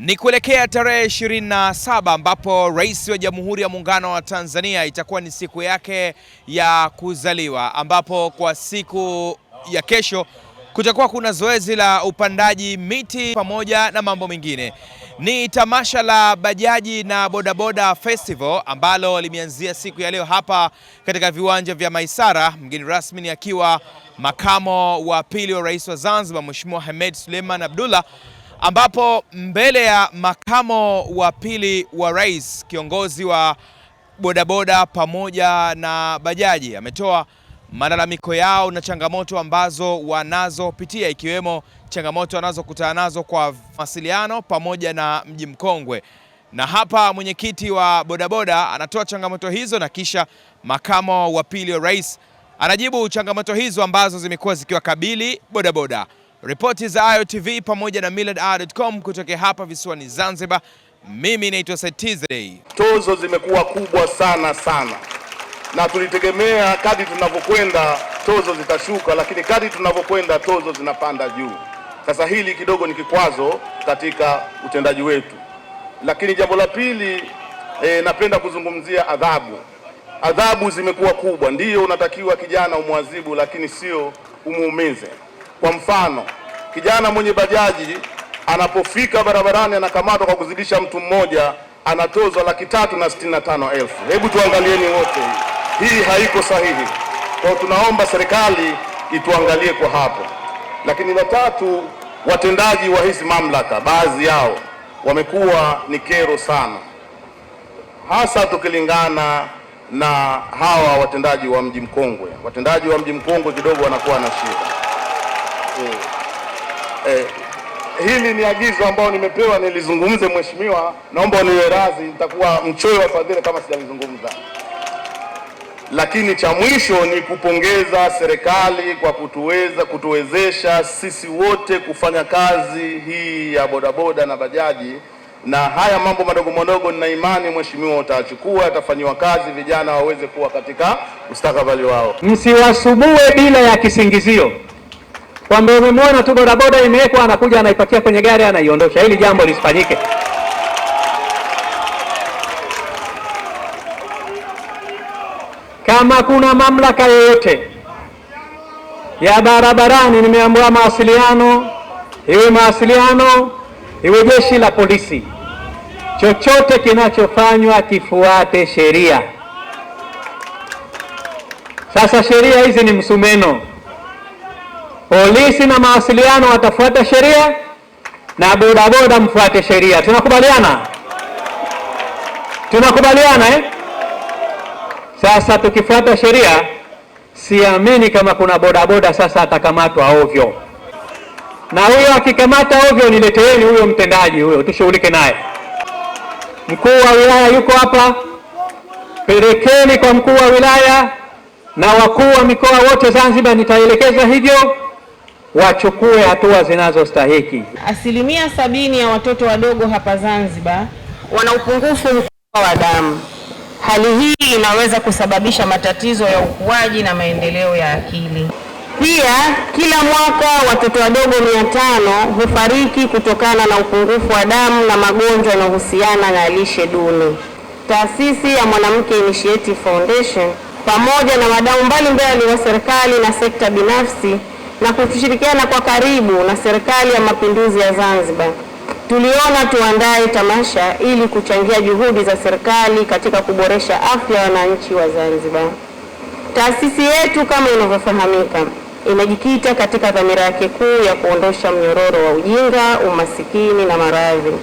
Ni kuelekea tarehe 27 ambapo Rais wa Jamhuri ya Muungano wa Tanzania itakuwa ni siku yake ya kuzaliwa, ambapo kwa siku ya kesho kutakuwa kuna zoezi la upandaji miti pamoja na mambo mengine. Ni tamasha la bajaji na bodaboda festival ambalo limeanzia siku ya leo hapa katika viwanja vya Maisara, mgeni rasmi ni akiwa makamo wa pili wa Rais wa Zanzibar Mheshimiwa Hemed Suleiman Abdullah, ambapo mbele ya makamo wa pili wa rais, kiongozi wa bodaboda pamoja na bajaji ametoa malalamiko yao na changamoto ambazo wanazopitia, ikiwemo changamoto wanazokutana nazo kwa mawasiliano pamoja na mji mkongwe. Na hapa mwenyekiti wa bodaboda anatoa changamoto hizo na kisha makamo wa pili wa rais anajibu changamoto hizo ambazo zimekuwa zikiwakabili bodaboda. Ripoti za AyoTV pamoja na millardayo.com kutoka hapa visiwani Zanzibar. Mimi naitwa Saitizday. Tozo zimekuwa kubwa sana na tulitegemea kadri tunavyokwenda tozo zitashuka, lakini kadri tunavyokwenda tozo zinapanda juu. Sasa hili kidogo ni kikwazo katika utendaji wetu. Lakini jambo la pili, napenda kuzungumzia adhabu. Adhabu zimekuwa kubwa. Ndiyo, unatakiwa kijana umwadhibu, lakini sio umuumize. Kwa mfano, kijana mwenye bajaji anapofika barabarani anakamatwa kwa kuzidisha mtu mmoja, anatozwa Laki365,000. Hebu tuangalieni wote, hii haiko sahihi. Kwa tunaomba serikali ituangalie kwa hapo. Lakini la tatu, watendaji wa hizi mamlaka baadhi yao wamekuwa ni kero sana, hasa tukilingana na hawa watendaji wa mji mkongwe. Watendaji wa mji mkongwe kidogo wanakuwa na shida. Hili ni agizo ambao nimepewa nilizungumze, mheshimiwa, naomba uniwe radhi, nitakuwa mchoyo wa fadhila kama sijalizungumza. Lakini cha mwisho ni kupongeza serikali kwa kutuwezesha sisi wote kufanya kazi hii ya bodaboda na bajaji, na haya mambo madogo madogo nina imani mheshimiwa utachukua, atafanyiwa kazi, vijana waweze kuwa katika mustakabali wao. Msiwasubue bila ya kisingizio kwamba umemwona tu bodaboda imewekwa anakuja anaipakia kwenye gari anaiondosha. Hili jambo lisifanyike. Kama kuna mamlaka yoyote ya barabarani, nimeambiwa mawasiliano, iwe jeshi la polisi, chochote kinachofanywa kifuate sheria. Sasa sheria hizi ni msumeno. Polisi na mawasiliano watafuata sheria na bodaboda mfuate sheria. Tunakubaliana? Tunakubaliana Sasa tukifuata sheria, siamini kama kuna bodaboda sasa atakamatwa ovyo. Na huyo akikamata ovyo, nileteeni huyo mtendaji huyo tushughulike naye. Mkuu wa wilaya yuko hapa, pelekeni kwa mkuu wa wilaya na wakuu wa mikoa wote Zanzibar, nitaelekeza hivyo, wachukue hatua zinazostahiki. 70% ya watoto wadogo hapa Zanzibar wana upungufu mkubwa wa damu. Hali hii inaweza kusababisha matatizo ya ukuaji na maendeleo ya akili. Pia kila mwaka watoto wadogo 500 hufariki kutokana na upungufu wa damu na magonjwa yanayohusiana na lishe duni. Taasisi ya Mwanamke Initiative Foundation pamoja na wadau mbalimbali wa serikali na sekta binafsi na kushirikiana kwa karibu na Serikali ya Mapinduzi ya Zanzibar, tuliona tuandae tamasha ili kuchangia juhudi za serikali katika kuboresha afya ya wananchi wa Zanzibar. Taasisi yetu kama inavyofahamika, imejikita katika dhamira yake kuu ya kuondosha mnyororo wa ujinga, umasikini na maradhi.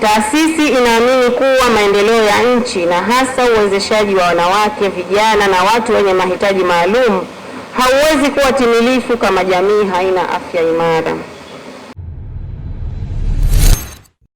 Taasisi inaamini kuwa maendeleo ya nchi na hasa uwezeshaji wa wanawake, vijana na watu wenye mahitaji maalum hauwezi kuwa timilifu kama jamii haina afya imara.